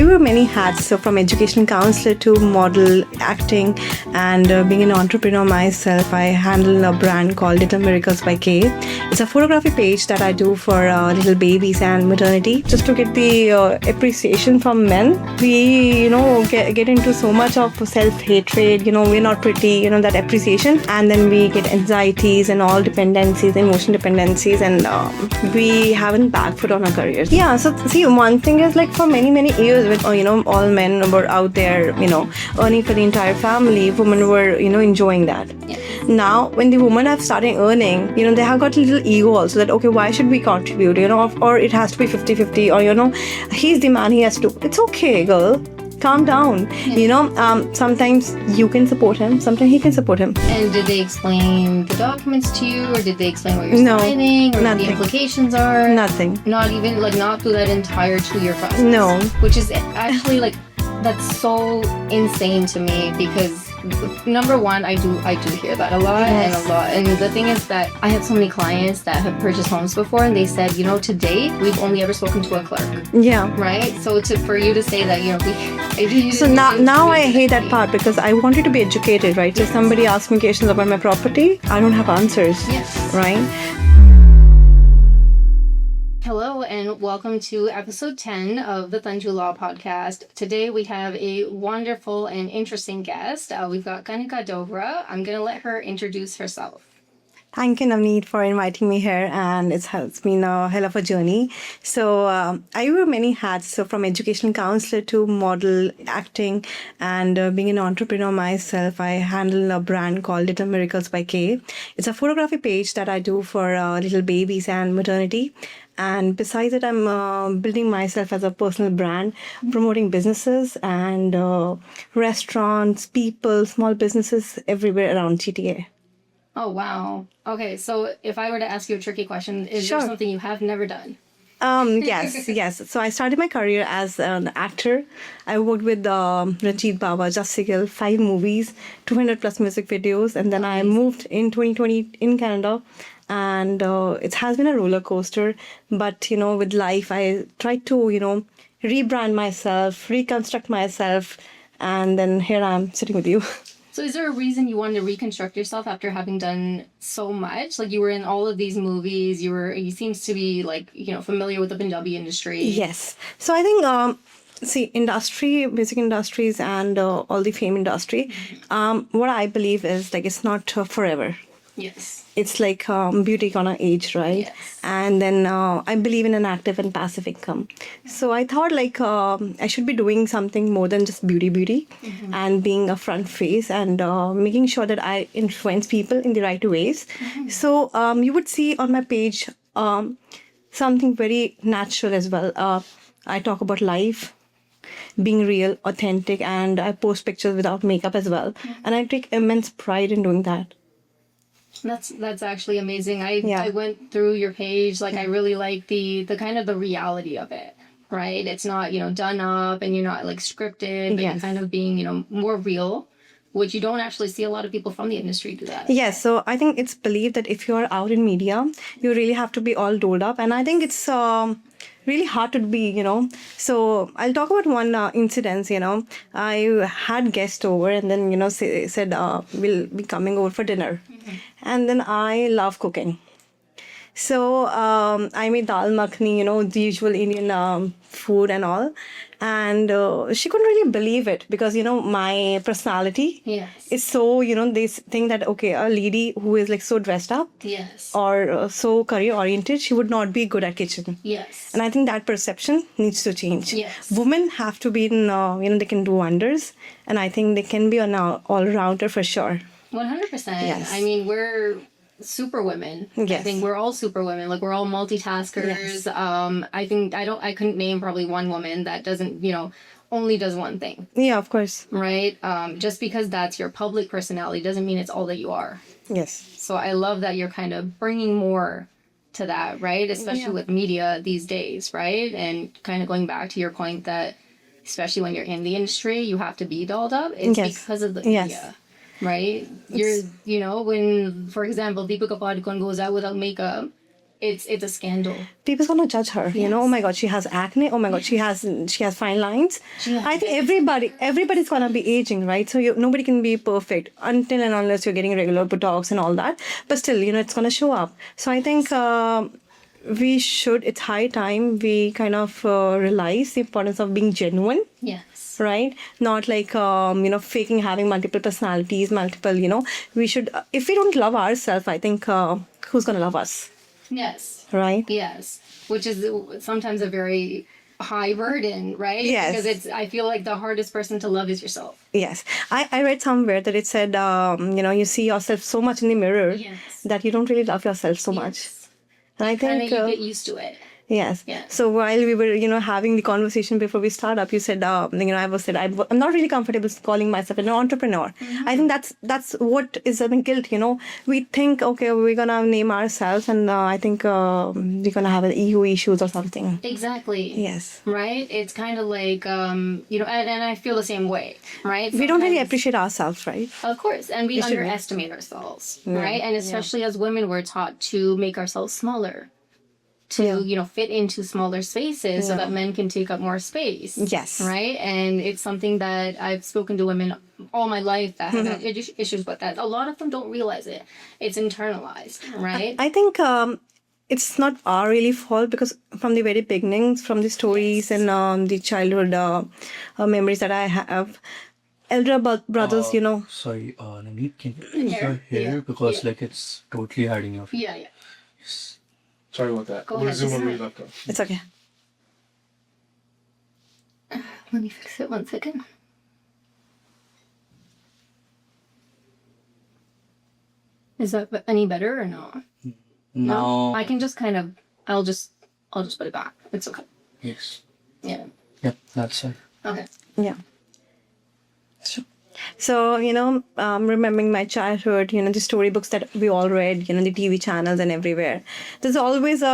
I wear many hats, so from education counselor to model, acting, and being an entrepreneur myself. I handle a brand called Little Miracles by K. It's a photography page that I do for little babies and maternity, just to get the appreciation from men. We, get into so much of self-hatred. We're not pretty. That appreciation, and then we get anxieties and all dependencies, emotion dependencies, and we haven't back foot on our careers. Yeah. So see, one thing is like for many years, with all men were out there, earning for the entire family. Women were enjoying that. Yeah. Now when the women have started earning, they have got a little ego also that okay, why should we contribute? Or it has to be 50-50, or he's the man, he has to. It's okay, girl. Calm down. Yeah. Sometimes you can support him, sometimes he can support him. And did they explain the documents to you, or did they explain what you're signing, or what the implications are? Nothing. Not even not through that entire 2-year process. No. Which is actually that's so insane to me, because number one, I do hear that a lot. Yes. and a lot. And the thing is that I have so many clients that have purchased homes before, and they said, to date, we've only ever spoken to a clerk. Yeah. Right? So for you to say that, So now I hate that part, because I wanted to be educated, right? So if somebody asks me questions about my property, I don't have answers. Yes. Right? Hello and welcome to episode 10 of the Dhanju Law Podcast. Today we have a wonderful and interesting guest. We've got Kanika Dogra. I'm going to let her introduce herself. Thank you, Navneet, for inviting me here, and it's been a hell of a journey. So I wear many hats, so from education counselor to model, acting, and being an entrepreneur myself. I handle a brand called Little Miracles by K. It's a photography page that I do for little babies and maternity. And besides it, I'm building myself as a personal brand, promoting businesses and restaurants, people, small businesses everywhere around GTA. Oh, wow. Okay, so if I were to ask you a tricky question, is Sure. there something you have never done? Yes. So I started my career as an actor. I worked with Ranjit Baba, Just Gill, 5 movies, 200 plus music videos, and then I moved in 2020 in Canada. And it has been a roller coaster, but with life, I tried to rebrand myself, reconstruct myself, and then here I am sitting with you. So is there a reason you wanted to reconstruct yourself after having done so much? Like you were in all of these movies, you seems to be familiar with the Punjabi industry. Yes. So I think music industries and all the fame industry, what I believe is it's not forever. Yes. It's like beauty gonna age, right? Yes. And then I believe in an active and passive income. So I thought I should be doing something more than just beauty, and being a front face and making sure that I influence people in the right ways. So you would see on my page something very natural as well. I talk about life, being real, authentic, and I post pictures without makeup as well. And I take immense pride in doing that. That's actually amazing. I went through your page. I really like the kind of the reality of it, right? It's not, done up and you're not scripted, but you're kind of being, more real, which you don't actually see a lot of people from the industry do that. Yes. So I think it's believed that if you're out in media, you really have to be all dolled up. And I think it's really hard to be, So I'll talk about one incident, I had guests over and then, said, we'll be coming over for dinner. And then I love cooking. So I made dal makhani, the usual Indian food and all. And she couldn't really believe it because, my personality is so, they think that, okay, a lady who is so dressed up or so career oriented, she would not be good at kitchen. Yes. And I think that perception needs to change. Yes. Women have to be in, they can do wonders. And I think they can be an all-rounder for sure. 100%. Yes. I mean, we're super women. Yes. I think we're all super women. We're all multitaskers. Yes. I think I couldn't name probably one woman that doesn't, only does one thing. Yeah, of course. Right? Just because that's your public personality doesn't mean it's all that you are. Yes. So I love that you're kind of bringing more to that, right? Especially with media these days, right? And kind of going back to your point that especially when you're in the industry, you have to be dolled up. It's because of the media. Right? When, for example, Deepika Padukone goes out without makeup, it's a scandal. People's gonna judge her. You know, oh my God, she has acne. Oh my God, she has fine lines. I think everybody's gonna be aging, right? So nobody can be perfect until and unless you're getting regular Botox and all that. But still, you know, it's gonna show up. So I think it's high time we kind of realize the importance of being genuine. Yes. Right? Not like, you know, faking, having multiple personalities, you know, we should, if we don't love ourselves, I think, who's going to love us? Yes. Right? Yes. Which is sometimes a very high burden, right? Yes. Because I feel like the hardest person to love is yourself. Yes. I read somewhere that it said, you know, you see yourself so much in the mirror that you don't really love yourself so much. And I think you get used to it. Yes. So while we were, you know, having the conversation before we start up, you said, you know, I'm not really comfortable calling myself an entrepreneur. Mm-hmm. I think that's what is the guilt, you know. We think, okay, we're going to name ourselves and I think we're going to have ego issues or something. Exactly. Yes. Right? It's kind of like, you know, and I feel the same way, right? Sometimes we don't really appreciate ourselves, right? Of course. And we underestimate ourselves, right? And especially as women, we're taught to make ourselves smaller. To, you know, fit into smaller spaces so that men can take up more space. Yes. Right? And it's something that I've spoken to women all my life that have had issues with that. A lot of them don't realize it. It's internalized, right? I think it's not our really fault because from the very beginnings, from the stories and the childhood memories that I have, elder brothers, you know. Sorry, Navneet, can you use your hair because like it's totally hiding your face. Yeah. Yes. Sorry about that. Go We'll ahead, resume when we left off. It's okay. Let me fix it 1 second. Is that any better or not? No. I can just kind of, I'll just put it back. It's okay. Yes. Yeah. Yep, that's it. Okay. Yeah. So, you know, remembering my childhood, you know, the storybooks that we all read, you know, the TV channels and everywhere. There's always a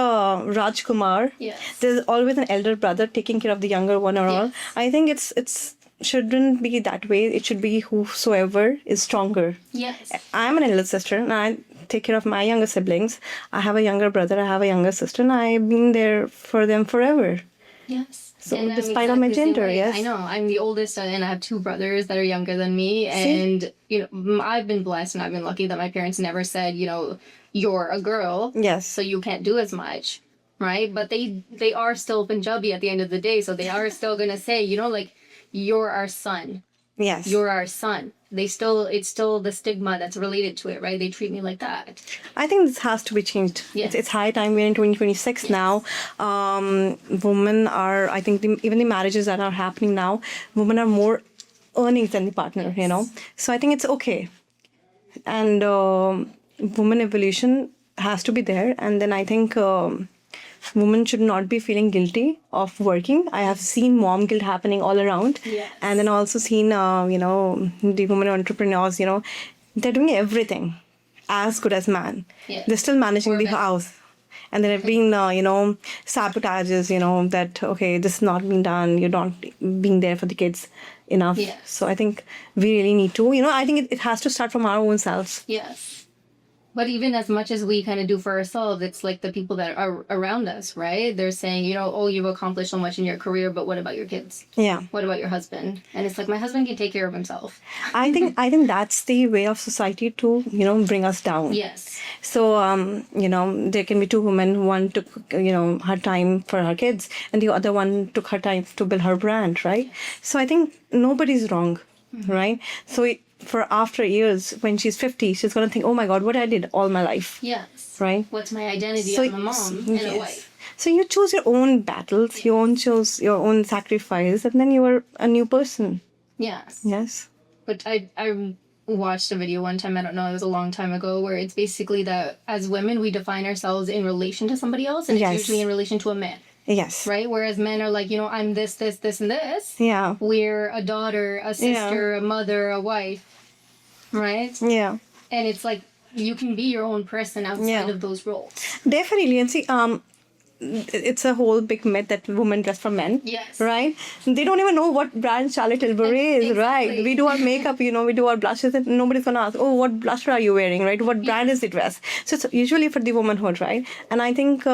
Rajkumar. Yes. There's always an elder brother taking care of the younger one or all. I think it's shouldn't be that way. It should be whosoever is stronger. Yes. I'm an elder sister and I take care of my younger siblings. I have a younger brother, I have a younger sister, and I've been there for them forever. Yes. So despite of my gender, yes. I know. I'm the oldest and I have two brothers that are younger than me. And, you know, I've been blessed and I've been lucky that my parents never said, you know, you're a girl. Yes. So you can't do as much. Right. But they are still Punjabi at the end of the day. So they are still going to say, you know, like, you're our son. Yes. You're our son. It's still the stigma that's related to it, right? They treat me like that. I think this has to be changed. Yes. It's high time. We're in 2026 now. Women are, I think, even the marriages that are happening now, women are more earning than the partner, you know. So I think it's okay. And woman evolution has to be there. And then I think women should not be feeling guilty of working. I have seen mom guilt happening all around. Yes. And then also seen, you know, the women entrepreneurs, you know, they're doing everything as good as man. Yes. They're still managing the house. And there have been, you know, sabotages, you know, that, okay, this is not being done. You're not being there for the kids enough. Yes. So I think we really need to, you know, I think it has to start from our own selves. Yes. But even as much as we kind of do for ourselves, it's like the people that are around us, right? They're saying, you know, oh, you've accomplished so much in your career, but what about your kids? Yeah. What about your husband? And it's like, my husband can take care of himself. I think that's the way of society to, you know, bring us down. Yes. So, you know, there can be two women. One took, you know, her time for her kids, and the other one took her time to build her brand, right? So I think nobody's wrong, right? So for after years, when she's 50, she's going to think, oh my God, what I did all my life. Yes. Right? What's my identity? So, I'm a mom and a wife. So you choose your own battles, you choose your own sacrifice, and then you are a new person. Yes. Yes. But I watched a video one time, I don't know, it was a long time ago, where it's basically that as women, we define ourselves in relation to somebody else, and it's usually in relation to a man. Yes. Right? Whereas men are like, you know, I'm this, this, this, and this. Yeah. We're a daughter, a sister, a mother, a wife. Right? Yeah. And it's like, you can be your own person outside of those roles. Definitely. And see, it's a whole big myth that women dress for men. Yes. Right? They don't even know what brand Charlotte Tilbury is, right? We do our makeup, we do our blushes, and nobody's gonna ask, oh, what blusher are you wearing, right? What brand is the dress? So it's usually for the womanhood, right? And I think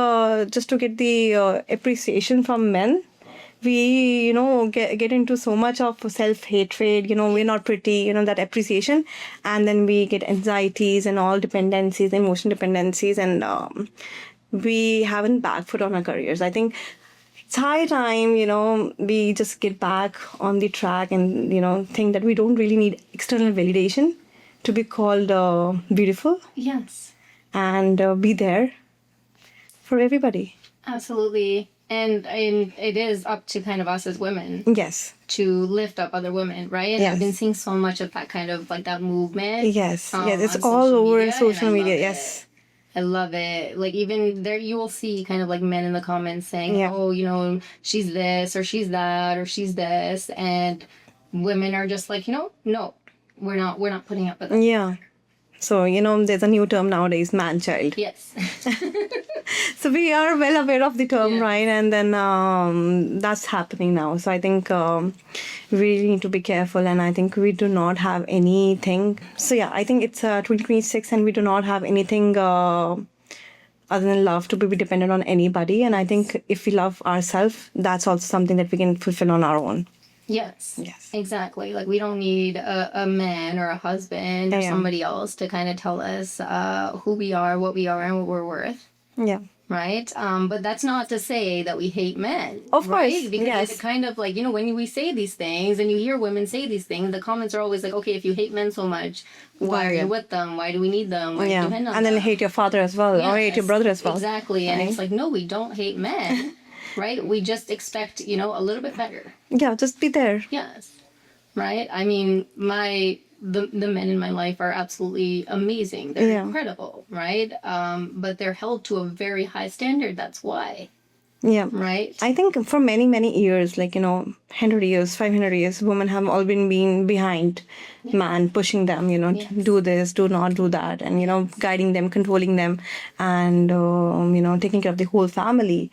just to get the appreciation from men, we get into so much of self-hatred, we're not pretty, that appreciation, and then we get anxieties and all dependencies, emotion dependencies, and we haven't back foot on our careers. I think it's high time, we just get back on the track and, think that we don't really need external validation to be called beautiful. Yes. And be there for everybody. Absolutely. And it is up to kind of us as women. Yes. To lift up other women, right? And yes. I've been seeing so much of that kind of like that movement. Yes. Yes, it's all over social media. Yes. I love it. Like even there you will see kind of like men in the comments saying, oh, she's this or she's that or she's this. And women are just like, no, we're not putting up with it. Yeah. So, there's a new term nowadays, man-child. Yes. So we are well aware of the term, right? And then that's happening now. So I think we really need to be careful. And I think we do not have anything. So yeah, I think it's 2026 and we do not have anything other than love to be dependent on anybody. And I think if we love ourselves, that's also something that we can fulfill on our own. Yes. Exactly. Like we don't need a man or a husband or somebody else to kind of tell us who we are, what we are, and what we're worth. Yeah. Right? But that's not to say that we hate men. Of right? course. Because it's kind of like, when we say these things and you hear women say these things, the comments are always like, okay, if you hate men so much, why are you with them? Why do we need them? Why do you depend on and then them? hate your father as well, or hate your brother as well. Exactly. And it's like, no, we don't hate men. Right? We just expect, a little bit better. Yeah, just be there. Yes. Right? I mean, the men in my life are absolutely amazing. They're incredible, right? But they're held to a very high standard. That's why. Yeah. Right? I think for many, many years, 100 years, 500 years, women have all been behind man, pushing them, do this, do not do that, and, guiding them, controlling them, and, taking care of the whole family.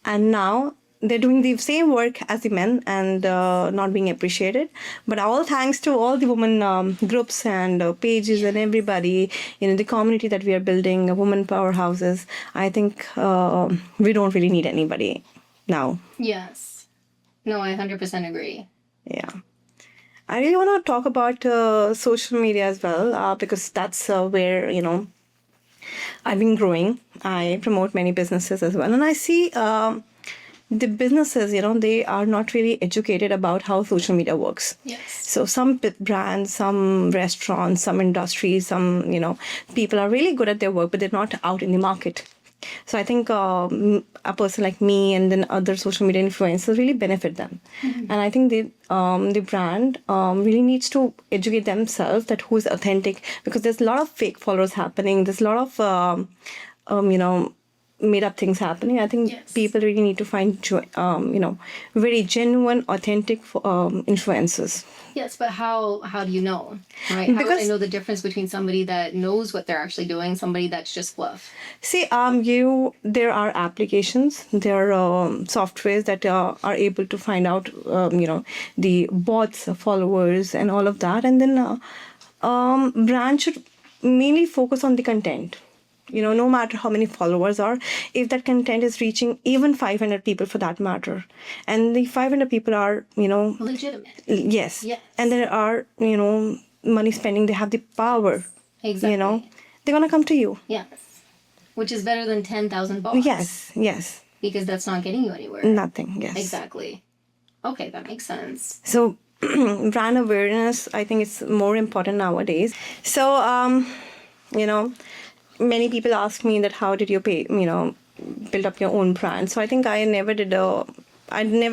And now they're doing the same work as the men and not being appreciated. But all thanks to all the women groups and pages and everybody, the community that we are building, women powerhouses, I think we don't really need anybody now. Yes. No, I 100% agree. Yeah. I really want to talk about social media as well because that's where, I've been growing. I promote many businesses as well. And I see the businesses, they are not really educated about how social media works. Yes. So some brands, some restaurants, some industries, some, people are really good at their work, but they're not out in the market. So I think a person like me and then other social media influencers really benefit them. Mm-hmm. And I think the brand really needs to educate themselves that who's authentic, because there's a lot of fake followers happening. There's a lot of, made up things happening. I think people really need to find, very genuine, authentic influencers. Yes, but how do you know, right? How do I know the difference between somebody that knows what they're actually doing, somebody that's just fluff? See, there are applications, there are softwares that are able to find out, the bots, followers, and all of that. And then brands should mainly focus on the content. No matter how many followers are, if that content is reaching even 500 people for that matter, and the 500 people are, legitimate. Yes. And there are, money spending, they have the power. Exactly. They're going to come to you. Yes. Which is better than 10,000 bots. Yes. Because that's not getting you anywhere. Nothing, yes. Exactly. Okay, that makes sense. So, brand awareness, I think it's more important nowadays. So, many people ask me that how did you build up your own brand? So I think I never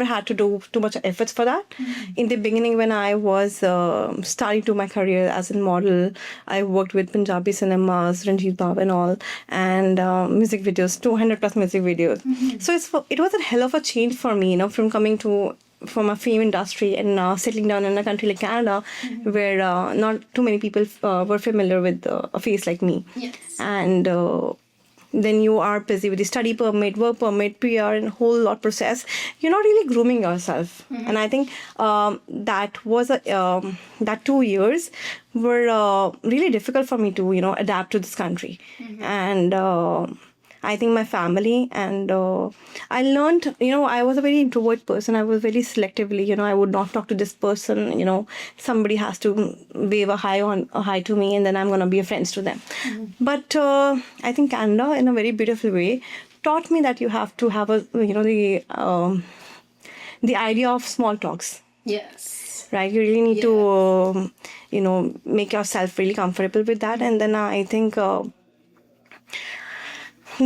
had to do too much efforts for that. Mm-hmm. In the beginning, when I was starting to my career as a model, I worked with Punjabi cinemas, Ranjit Baba and all, and music videos, 200 plus music videos. Mm-hmm. So it was a hell of a change for me, from coming from a film industry and settling down in a country like Canada, mm-hmm. where not too many people were familiar with a face like me. Yes. And then you are busy with the study permit, work permit, PR, and whole lot process. You're not really grooming yourself. And I think that was that 2 years were really difficult for me to, adapt to this country. And I think my family and I learned, I was a very introvert person. I was very selectively, I would not talk to this person, somebody has to wave a hi to me and then I'm going to be a friend to them. But I think Canada, in a very beautiful way, taught me that you have to have the idea of small talks. Yes. Right? You really need to, make yourself really comfortable with that. And then I think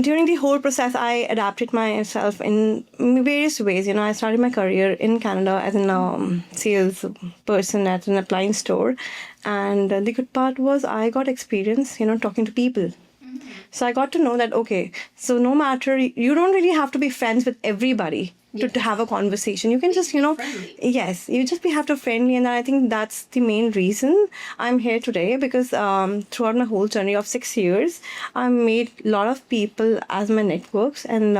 during the whole process, I adapted myself in various ways. I started my career in Canada as a sales person at an appliance store. And the good part was I got experience, talking to people. So I got to know that, okay, so no matter, you don't really have to be friends with everybody. To have a conversation. You can just, friendly. Yes, you just have to friendly. And I think that's the main reason I'm here today, because throughout my whole journey of 6 years, I made a lot of people as my networks. And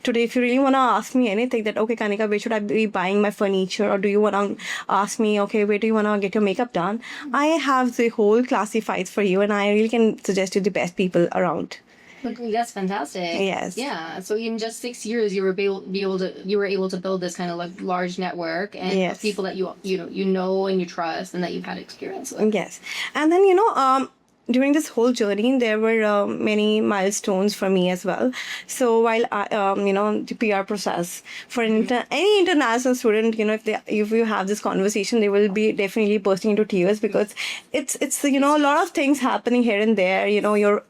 today, if you really want to ask me anything that, okay, Kanika, where should I be buying my furniture? Or do you want to ask me, okay, where do you want to get your makeup done? I have the whole classifieds for you, and I really can suggest you the best people around. That's fantastic. Yes. Yeah. So in just 6 years, you were able to build this kind of like large network and of people that you know and you trust and that you've had experience with. Yes. And then during this whole journey, there were many milestones for me as well. So while the PR process for any international student, if you have this conversation, they will be definitely bursting into tears, because it's a lot of things happening here and there. You're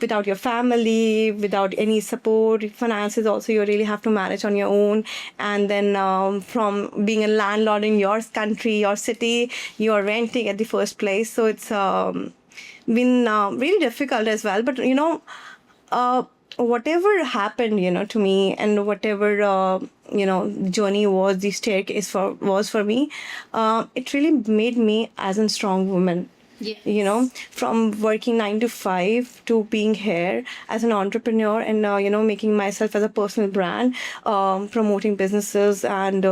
without your family, without any support, finances also you really have to manage on your own. And then from being a landlord in your country, your city, you're renting at the first place. So it's been really difficult as well. But whatever happened to me, and whatever journey was, the staircase was for me, it really made me as a strong woman. Yes. From working 9 to 5 to being here as an entrepreneur and making myself as a personal brand, promoting businesses and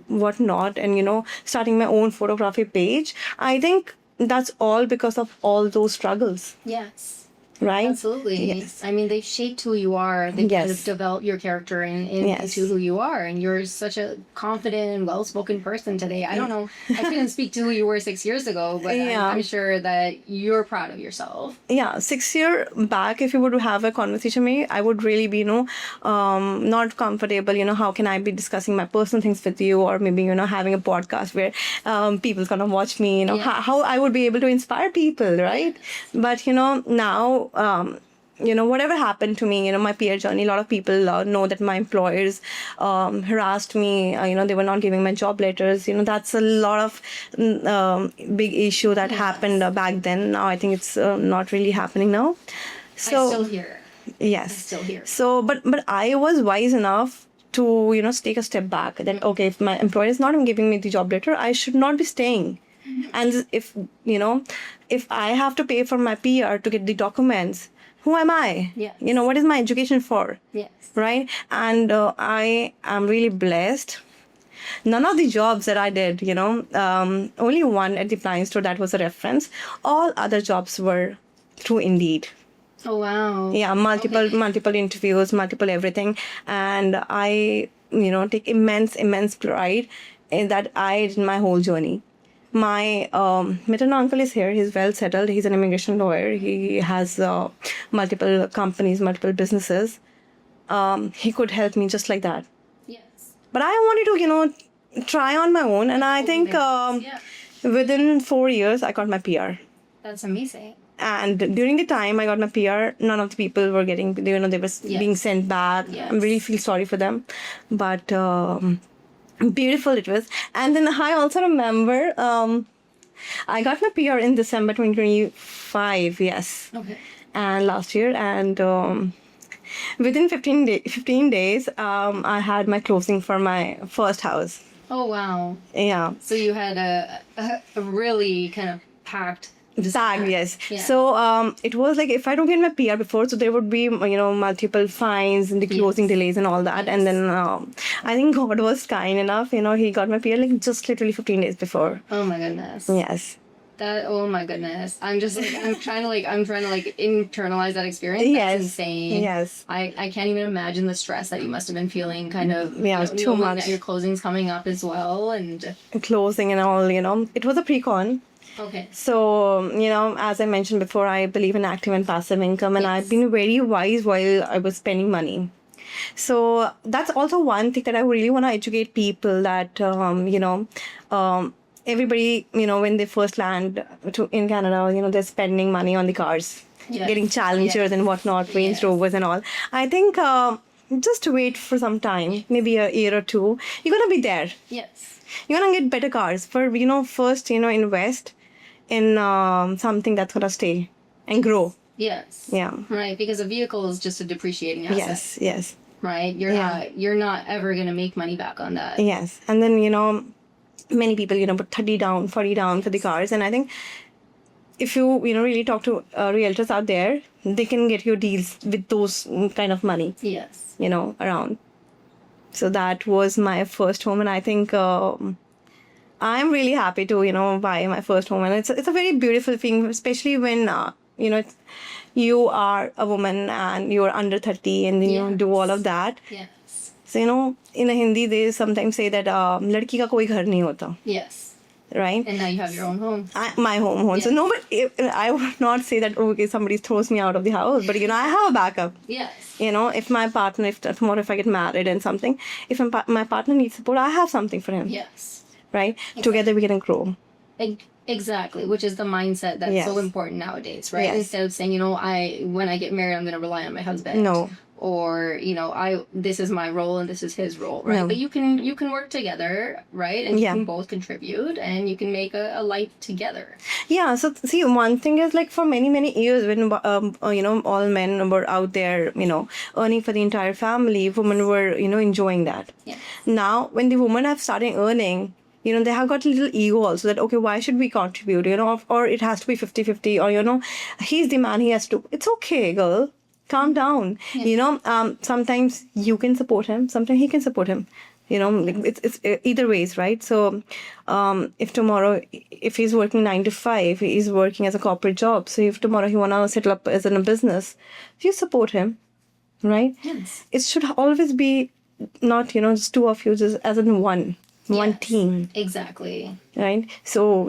whatnot, and starting my own photography page. I think that's all because of all those struggles. Yes. Right? Absolutely. Yes. I mean, they've shaped who you are. They've kind of developed your character into who you are. And you're such a confident and well-spoken person today. I don't know. I couldn't speak to who you were 6 years ago, but I'm sure that you're proud of yourself. Yeah. 6 years back, if you were to have a conversation with me, I would really be, not comfortable. How can I be discussing my personal things with you, or maybe, having a podcast where people's going to watch me, how I would be able to inspire people, right? But, now, whatever happened to me, my peer journey, a lot of people know that my employers harassed me, they were not giving my job letters. That's a lot of big issue that happened back then. Now I think it's not really happening now. So I'm still here. Yes. I'm still here. So, but I was wise enough to, take a step back, that, okay, if my employer is not giving me the job letter, I should not be staying. And if I have to pay for my PR to get the documents, who am I? Yes. What is my education for? Yes. Right? And I am really blessed. None of the jobs that I did, only one at the appliance store that was a reference. All other jobs were through Indeed. Oh, wow. Yeah, multiple interviews, multiple everything. And I, take immense pride in that I did my whole journey. My maternal uncle is here. He's well settled. He's an immigration lawyer. He has multiple companies, multiple businesses. He could help me just like that. Yes. But I wanted to, try on my own. And I think within 4 years, I got my PR. That's amazing. And during the time I got my PR, none of the people were getting, they were being sent back. Yes. I really feel sorry for them. But beautiful it was. And then I also remember I got my PR in December 2025, yes. Okay. And last year. And within 15 days, I had my closing for my first house. Oh, wow. Yeah. So you had a really kind of packed Tag, yes. Yeah. So it was like if I don't get my PR before, so there would be multiple fines and the closing delays and all that. And then I think God was kind enough. He got my PR like just literally 15 days before. Oh my goodness. Yes. Oh my goodness. I'm just like, I'm trying to internalize that experience. Yes. That's insane. Yes. I can't even imagine the stress that you must have been feeling kind of. Yeah, it was too much. That your closing's coming up as well and. Closing and all, It was a pre-con. Okay. So, as I mentioned before, I believe in active and passive income, and I've been very wise while I was spending money. So that's also one thing that I really want to educate people that, everybody, when they first land in Canada, they're spending money on the cars, getting Challengers and whatnot, Range Rovers and all. I think just wait for some time, maybe a year or two. You're going to be there. Yes. You're going to get better cars. First, invest in something that's going to stay and grow. Yes. Yeah. Right, because a vehicle is just a depreciating asset. Yes. Right? You're not ever going to make money back on that. Yes. And then, many people, put 30 down, 40 down for the cars. And I think if you, really talk to realtors out there, they can get you deals with those kind of money. Yes. Around. So that was my first home. And I think I'm really happy to, buy my first home. And it's a very beautiful thing, especially when, you are a woman and you're under 30 and then you do all of that. Yes. So, in Hindi, they sometimes say that ladki ka koi ghar nahi hota. Yes. Right? And now you have your own home. My home. Yes. So, no, but I would not say that, okay, somebody throws me out of the house. But, I have a backup. Yes. If my partner, tomorrow if I get married and something, if my partner needs support, I have something for him. Yes. Right? Exactly. Together we can grow. Exactly, which is the mindset that's so important nowadays, right? Yes. Instead of saying, when I get married, I'm going to rely on my husband. No. Or, this is my role and this is his role, right? No. But you can work together, right? And you can both contribute and you can make a life together. Yeah. So, see, one thing is like for many, many years when, all men were out there, earning for the entire family, women were, enjoying that. Yes. Now, when the women have started earning, they have got a little ego also that, okay, why should we contribute, or it has to be 50-50 or, he's the man, he has to. It's okay, girl. Calm down. Yeah. Sometimes you can support him. Sometimes he can support him. It's either ways, right? So if tomorrow, if he's working 9 to 5, he's working as a corporate job. So if tomorrow he want to settle up as in a business, you support him, right? Yes. It should always be not, just two of you, just as in one team. Exactly. Right? So,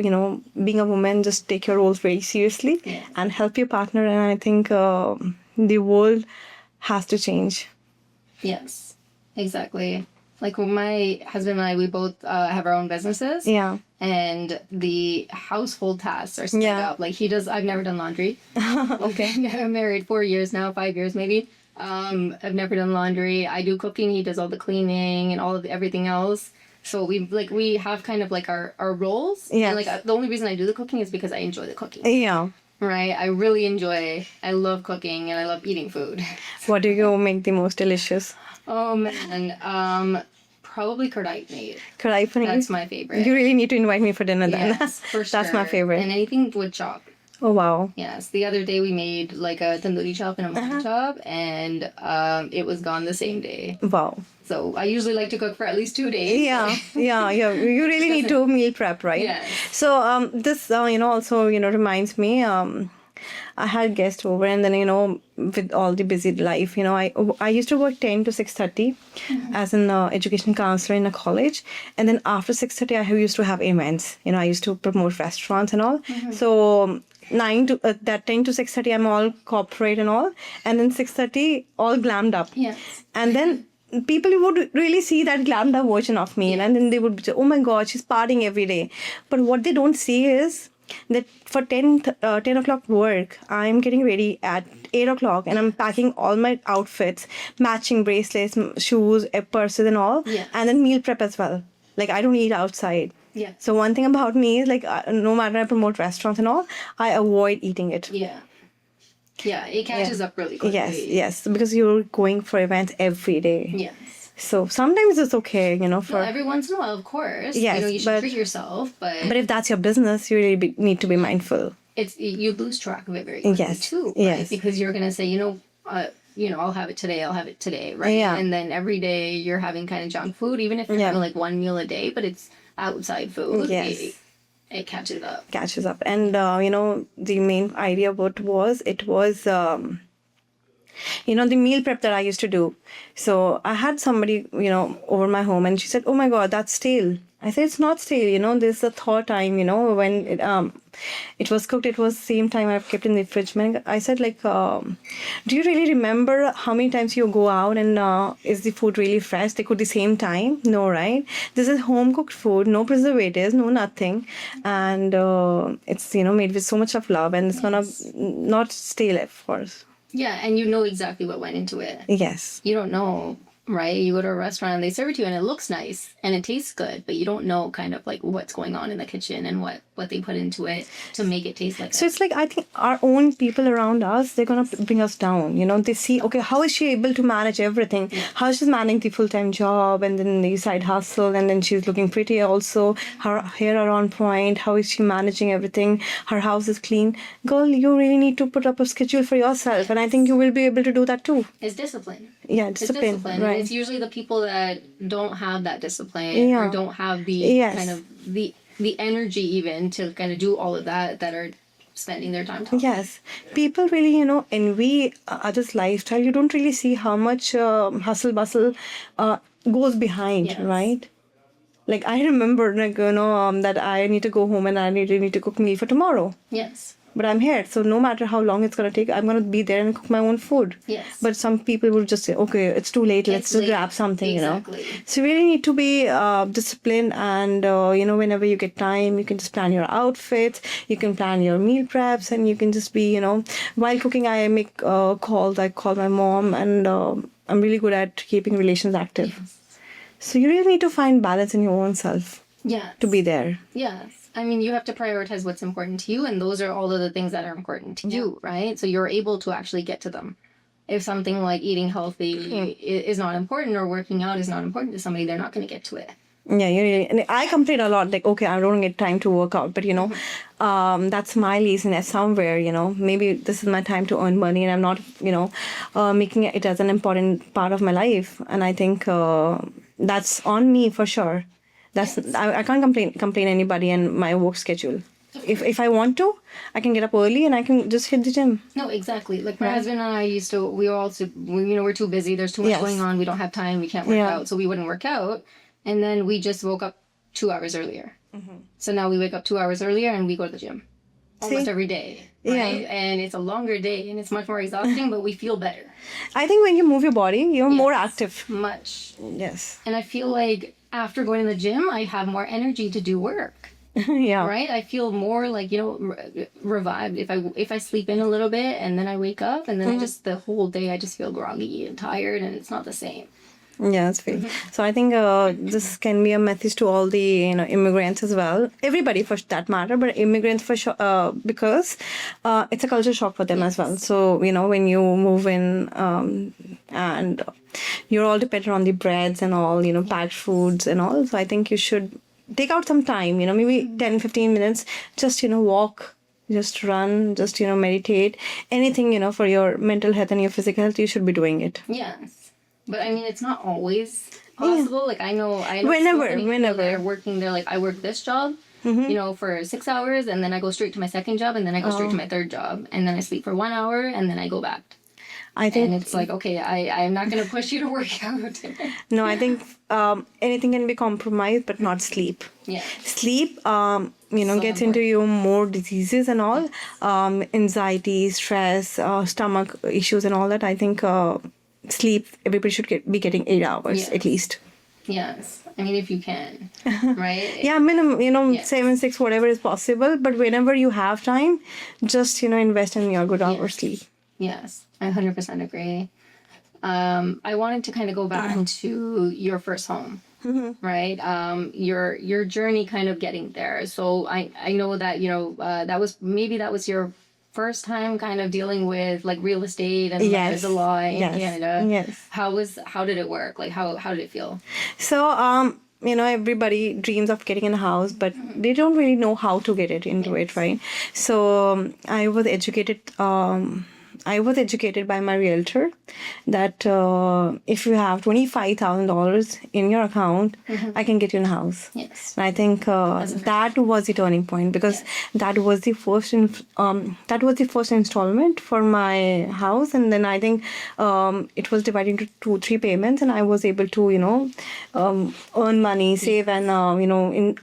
being a woman, just take your roles very seriously and help your partner. And I think the world has to change. Yes, exactly. Like my husband and I, we both have our own businesses. Yeah. And the household tasks are split up. Like I've never done laundry. Okay. I'm married 4 years now, 5 years maybe. I've never done laundry. I do cooking. He does all the cleaning and all of everything else. So we have kind of like our roles. Yeah. And like the only reason I do the cooking is because I enjoy the cooking. Yeah. Right. I love cooking and I love eating food. What do you make the most delicious? Oh man. Probably kadai paneer. Kadai paneer? That's my favorite. You really need to invite me for dinner then. Yes, for sure. That's my favorite. And anything with chop. Oh wow. Yes. The other day we made like a tandoori chop and a mutton chop and it was gone the same day. Wow. So I usually like to cook for at least 2 days. Yeah. You really need to meal prep, right? Yes. So this also reminds me. I had guests over, and then with all the busy life, I used to work 10 to 6:30 as an education counselor in a college, and then after 6:30 I used to have events. I used to promote restaurants and all. So 10 to 6:30 I'm all corporate and all, and then 6:30 all glammed up. Yes. And then people would really see that glammed up version of me, and then they would say, oh my god, she's partying every day. But what they don't see is that for 10 o'clock work, I'm getting ready at 8 o'clock and I'm packing all my outfits, matching bracelets, shoes, purses and all, and then meal prep as well. Like I don't eat outside. Yeah. So one thing about me is like no matter I promote restaurants and all, I avoid eating it. Yeah. Yeah, it catches up really quickly. Yes, because you're going for events every day. Yes. So sometimes it's okay, for... every once in a while, of course. Yes, you should treat yourself, but... But if that's your business, you really need to be mindful. you lose track of it very quickly too, right? Yes. Because you're gonna say, I'll have it today, right? Yeah. And then every day you're having kind of junk food, even if you're having like one meal a day, but it's outside food. Yes. It catches up. And the main idea it was the meal prep that I used to do. So I had somebody, over my home, and she said, "Oh my God, that's stale." I said, "It's not stale. This is the third time, when it was cooked, it was same time I've kept in the fridge." I said, do you really remember how many times you go out and is the food really fresh? They cook the same time? No, right? This is home cooked food, no preservatives, no nothing. And it's, made with so much of love, and it's gonna not stale, of course. Yeah, and you know exactly what went into it. Yes. You don't know, right? You go to a restaurant and they serve it to you and it looks nice and it tastes good, but you don't know kind of like what's going on in the kitchen and what they put into it to make it taste like So it's like, I think our own people around us, they're going to bring us down. They see, okay, how is she able to manage everything? Yeah. How she's managing the full-time job and then the side hustle, and then she's looking pretty also. Her hair are on point. How is she managing everything? Her house is clean. Girl, you really need to put up a schedule for yourself. And I think you will be able to do that too. It's discipline. Yeah, discipline. Right. And it's usually the people that don't have that discipline or don't have the kind of the energy even to kind of do all of that are spending their time talking. Yes. People really, envy others' lifestyle. You don't really see how much hustle bustle goes behind, right? Like, I remember, that I need to go home and I need to cook meal for tomorrow. Yes. But I'm here, so no matter how long it's going to take, I'm going to be there and cook my own food. Yes. But some people will just say, okay, it's too late, let's just grab something, Exactly. So you really need to be disciplined, and, whenever you get time, you can just plan your outfits, you can plan your meal preps, and you can just be, while cooking, I make calls, I call my mom, and I'm really good at keeping relations active. Yes. So you really need to find balance in your own self. Yes. To be there. Yes. I mean, you have to prioritize what's important to you, and those are all of the things that are important to you, right? So you're able to actually get to them. If something like eating healthy is not important, or working out is not important to somebody, they're not going to get to it. Yeah, and I complain a lot, like, okay, I don't get time to work out, but that's my laziness somewhere, maybe this is my time to earn money, and I'm not, making it as an important part of my life. And I think that's on me for sure. I can't complain anybody and my work schedule. If I want to, I can get up early and I can just hit the gym. No, exactly. Like my husband and I we're too busy. There's too much going on. We don't have time. We can't work out. So we wouldn't work out. And then we just woke up 2 hours earlier. Mm-hmm. So now we wake up 2 hours earlier and we go to the gym almost every day. Right? Yeah. And it's a longer day and it's much more exhausting, but we feel better. I think when you move your body, you're more active. Much. Yes. And I feel like after going to the gym, I have more energy to do work. Yeah. Right? I feel more like, revived if I sleep in a little bit and then I wake up and then the whole day I just feel groggy and tired and it's not the same. Yeah, that's fair. So I think this can be a message to all the immigrants as well. Everybody for that matter, but immigrants for sure, because it's a culture shock for them as well. So when you move in and you're all dependent on the breads and all, packed foods and all. So I think you should take out some time, maybe 10-15 minutes, just walk, just run, just meditate, anything for your mental health and your physical health. You should be doing it. Yes. But I mean, it's not always possible. Like I know whenever they're working, they're like, I work this job, for 6 hours, and then I go straight to my second job, and then I go straight to my third job, and then I sleep for 1 hour, and then I go back. I think, and it's like, okay, I'm not going to push you to work out. No, I think anything can be compromised, but not sleep. Yeah. Sleep, gets into you more diseases and all, anxiety, stress, stomach issues and all that. I think sleep, everybody should be getting 8 hours at least. Yes. I mean, if you can, right? Yeah, minimum, 7, 6, whatever is possible. But whenever you have time, just, invest in your good hours sleep. Yes, I 100% agree. I wanted to kind of go back to your first home, right? Your journey kind of getting there. So I know that, that was your first time kind of dealing with like real estate and the law in Canada. Yes. How did it work? Like how did it feel? So everybody dreams of getting in a house, but they don't really know how to get it into it, right? So I was educated by my realtor that if you have $25,000 in your account, I can get you in a house. Yes. And I think that was the turning point, because that was the first installment for my house, and then I think it was divided into 2-3 payments, and I was able to earn money, save, and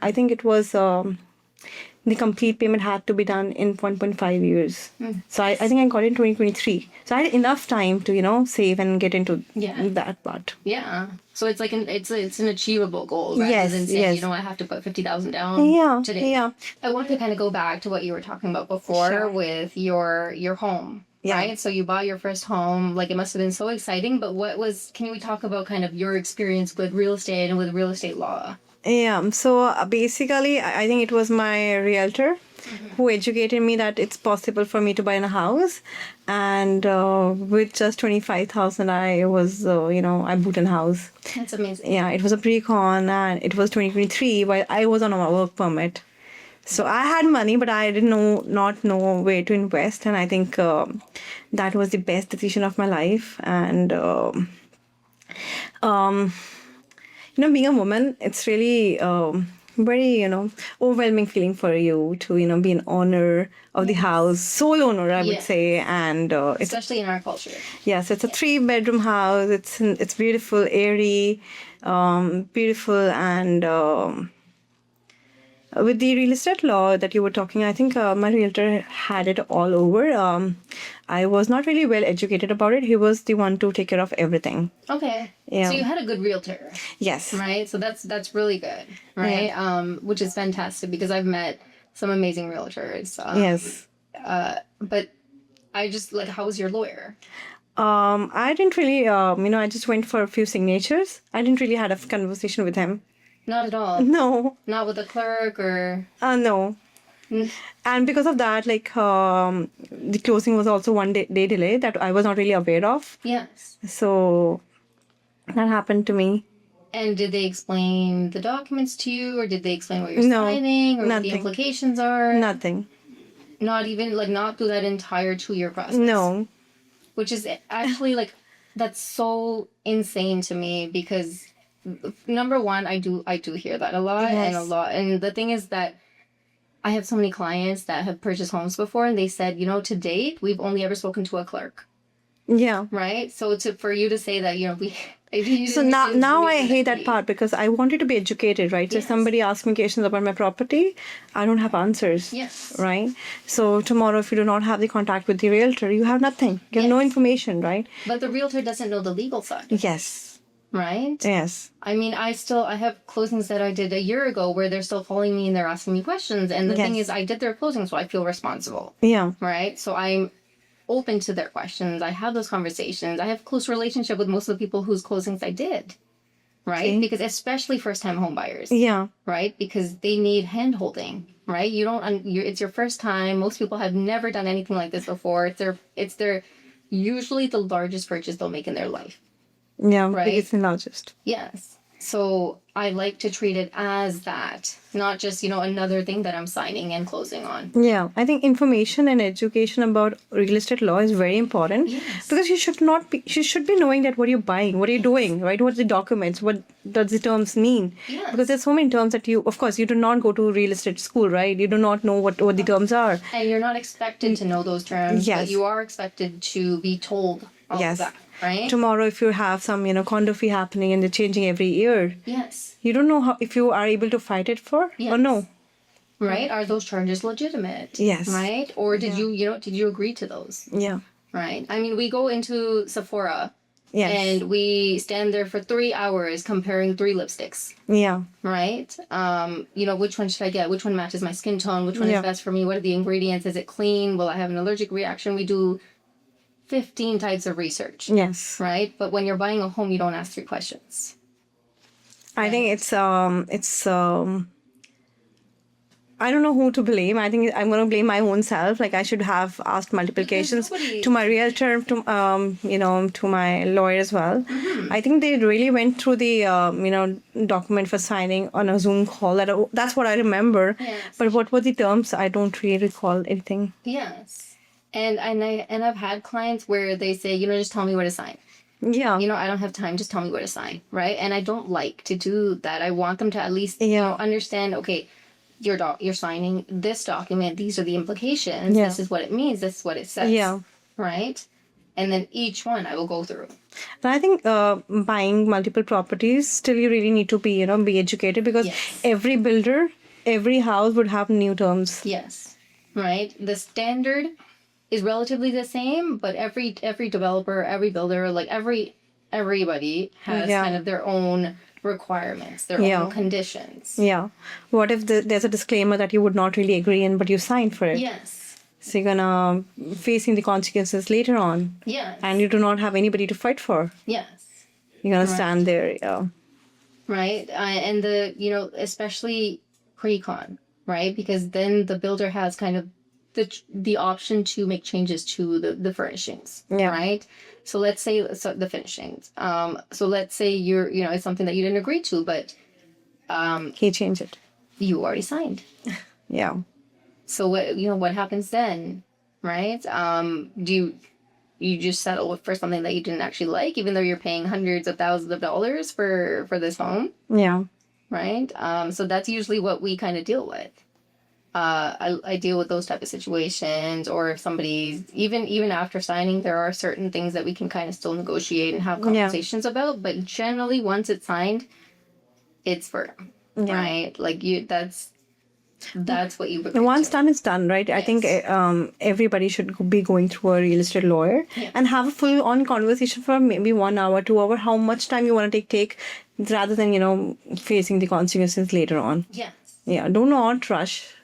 I think it was. The complete payment had to be done in 1.5 years. So I think I got it in 2023. So I had enough time to, save and get into that part. Yeah. So it's like it's an achievable goal rather than saying, I have to put 50,000 down today. Yeah. I want to kind of go back to what you were talking about before with your home. Yeah. Right? So you bought your first home. Like, it must have been so exciting. But can we talk about kind of your experience with real estate and with real estate law? Yeah, so basically, I think it was my realtor who educated me that it's possible for me to buy a house, and with just 25,000, I was, I bought a house. That's amazing. Yeah, it was a pre-con, and it was 2023, while I was on a work permit. So I had money, but I didn't not know where to invest, and I think that was the best decision of my life. And being a woman, it's really very, overwhelming feeling for you to, be an owner of the house, sole owner, I would say. And especially in our culture. Yes, it's a 3-bedroom house. It's beautiful, airy, beautiful, and with the real estate law that you were talking, I think my realtor had it all over. I was not really well educated about it. He was the one to take care of everything. Okay. Yeah. So you had a good realtor. Yes. Right? So that's really good, right? Yeah. Which is fantastic, because I've met some amazing realtors. Yes. But I just, how was your lawyer? I didn't really, I just went for a few signatures. I didn't really had a conversation with him. Not at all? No. Not with the clerk or? No. And because of that, the closing was also one day delay that I was not really aware of. Yes. So that happened to me. And did they explain the documents to you, or did they explain what you're signing, or nothing. what the implications are? Nothing. Not even, not through that entire 2-year process? No. Which is actually, that's so insane to me, because number one, I do hear that a lot. Yes. And the thing is that I have so many clients that have purchased homes before, and they said, to date, we've only ever spoken to a clerk. Yeah. Right? So for you to say that, so now I hate that part, because I wanted to be educated, right? So if somebody asks me questions about my property, I don't have answers. Yes. Right? So tomorrow, if you do not have the contact with the realtor, you have nothing. You have no information, right? But the realtor doesn't know the legal side. Yes. Right? Yes. I mean, I have closings that I did a year ago where they're still calling me and they're asking me questions. And the thing is, I did their closing, so I feel responsible. Yeah. Right? So I'm open to their questions. I have those conversations. I have close relationship with most of the people whose closings I did. Right? Okay. Because especially first-time home buyers. Yeah. Right? Because they need hand-holding. Right? It's your first time. Most people have never done anything like this before. It's their usually the largest purchase they'll make in their life. Yeah, right? Biggest and largest. Yes. So I like to treat it as that, not just, another thing that I'm signing and closing on. Yeah, I think information and education about real estate law is very important. Yes. Because you should be knowing that what you're buying, what are you doing, right? What's the documents, what does the terms mean? Yes. Because there's so many terms that you do not go to real estate school, right? You do not know what the terms are. And you're not expected to know those terms, yes. But you are expected to be told all yes. of that. Right? Tomorrow, if you have some, condo fee happening and they're changing every year, yes, you don't know if you are able to fight it for or no. Right? Are those charges legitimate? Yes. Right? Or did you agree to those? Yeah. Right. I mean, we go into Sephora. Yes. And we stand there for 3 hours comparing 3 lipsticks. Yeah. Right? Which one should I get? Which one matches my skin tone? Which one is best for me? What are the ingredients? Is it clean? Will I have an allergic reaction? We do 15 types of research. Yes. Right? But when you're buying a home, you don't ask 3 questions. I think it's I don't know who to blame. I think I'm going to blame my own self. Like I should have asked multiplications to my realtor, to my lawyer as well. I think they really went through the, document for signing on a Zoom call. That's what I remember. Yes. But what were the terms? I don't really recall anything. Yes. And I've had clients where they say, just tell me where to sign. Yeah. I don't have time. Just tell me where to sign. Right. And I don't like to do that. I want them to at least understand, okay, you're signing this document. These are the implications. Yeah. This is what it means. This is what it says. Yeah. Right. And then each one I will go through. And I think buying multiple properties, still you really need to be, be educated because every builder, every house would have new terms. Yes. Right. The standard is relatively the same, but every developer, every builder, like everybody has kind of their own requirements, their own conditions. Yeah. What if there's a disclaimer that you would not really agree in, but you signed for it? Yes. So you're gonna facing the consequences later on. Yes. And you do not have anybody to fight for. Yes. You're gonna stand there. Yeah. Right. And especially pre-con, right? Because then the builder has kind of the option to make changes to the furnishings. Yeah. Right. So let's say the finishings. So let's say it's something that you didn't agree to, but He changed it. you already signed. Yeah. So what happens then, right? Do you just settle for something that you didn't actually like, even though you're paying hundreds of thousands of dollars for this home, Yeah. right? So that's usually what we kind of deal with. I deal with those type of situations, or if somebody's even after signing, there are certain things that we can kind of still negotiate and have conversations about. But generally, once it's signed, it's firm, right? Like that's what you would. Once done is done, right? I think everybody should be going through a real estate lawyer and have a full-on conversation for maybe 1 hour, 2 hours, how much time you want to take rather than, facing the consequences later on. Yes. Yeah, do not rush.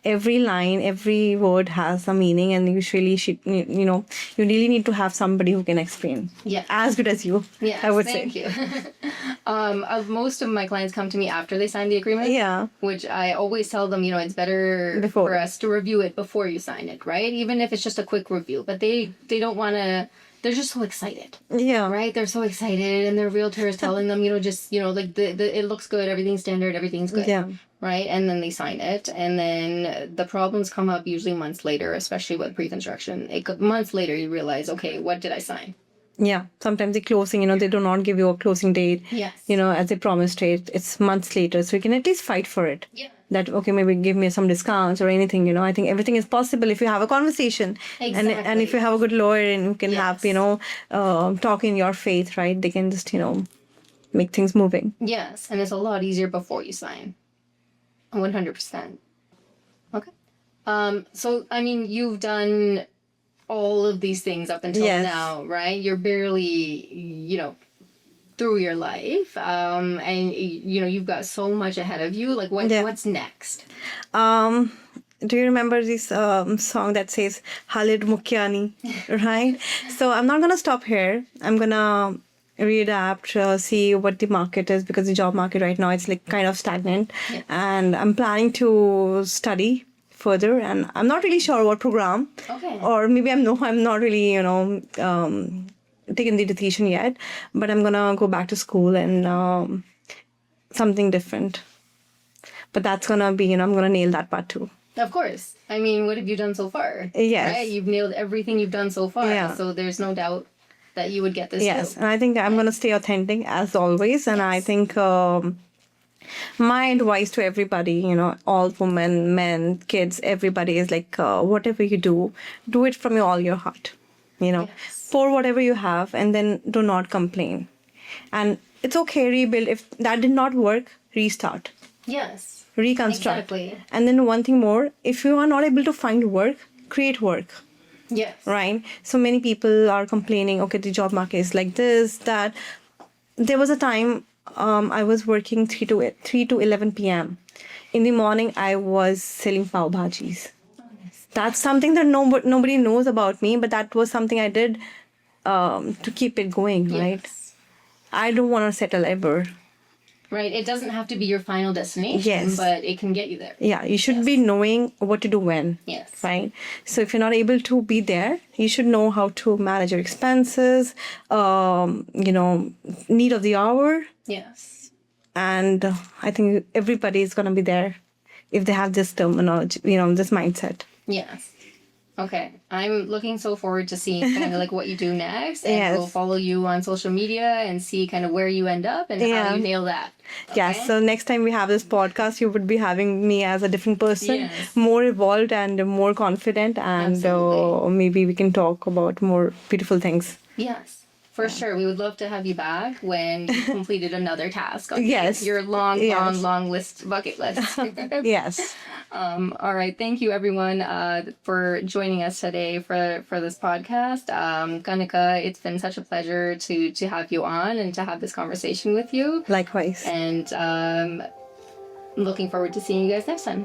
Every line, every word has a meaning, and usually, you really need to have somebody who can explain. Yeah. As good as you. Yeah. I would thank say. you. Most of my clients come to me after they sign the agreement. Yeah. Which I always tell them, it's better for us to review it before you sign it, right? Even if it's just a quick review. But they don't want to. They're just so excited. Yeah. Right? They're so excited, and their realtor is telling them, like it looks good, everything's standard, everything's good. Yeah. Right? And then they sign it, and then the problems come up usually months later, especially with pre-construction. Months later, you realize, okay, what did I sign? Yeah. Sometimes the closing, they do not give you a closing date. Yes. As they promised it. It's months later, so you can at least fight for it. Yeah. That, okay, maybe give me some discounts or anything, I think everything is possible if you have a conversation. Exactly. And if you have a good lawyer and you can have, talk in your faith, right? They can just, make things moving. Yes. And it's a lot easier before you sign. 100%. Okay. So, you've done all of these things up until now, right? You're barely, through your life, and you've got so much ahead of you. Like, what's next? Do you remember this song that says Halid Mukyani, right? So I'm not gonna stop here. I'm gonna readapt, see what the market is, because the job market right now, it's like kind of stagnant. And I'm planning to study further, and I'm not really sure what program. Okay. Or maybe I'm not really taken the decision yet, but I'm gonna go back to school and something different. But that's gonna be, I'm gonna nail that part too. Of course. What have you done so far? Yes. Right? You've nailed everything you've done so far. Yeah. So there's no doubt that you would get this. Yes. And I think I'm gonna stay authentic as always. And I think my advice to everybody, all women, men, kids, everybody is like, whatever you do it from all your heart. Pour whatever you have, and then do not complain. And it's okay, rebuild. If that did not work, restart. Yes. Reconstruct. Exactly. And then one thing more, if you are not able to find work, create work. Yes. Right? So many people are complaining, okay, the job market is like this, that. There was a time I was working 3 to 11 p.m. In the morning, I was selling pav bhajis. That's something that nobody knows about me, but that was something I did to keep it going, right? I don't want to settle ever. Right. It doesn't have to be your final destination, Yes. but it can get you there. Yeah, you should be knowing what to do when. Yes. Right. So if you're not able to be there, you should know how to manage your expenses, need of the hour. Yes. And I think everybody is going to be there if they have this terminology, this mindset. Yes. Okay. I'm looking so forward to seeing kind of like what you do next. And Yes. we'll follow you on social media and see kind of where you end up and how you nail that. Yeah, so next time we have this podcast, you would be having me as a different person, Yes. more evolved and more confident, and maybe we can talk about more beautiful things. Yes. For sure. We would love to have you back when you completed another task on Yes. your long bucket list. Yes. All right. Thank you, everyone, for joining us today for this podcast. Kanika, it's been such a pleasure to have you on and to have this conversation with you. Likewise. And looking forward to seeing you guys next time.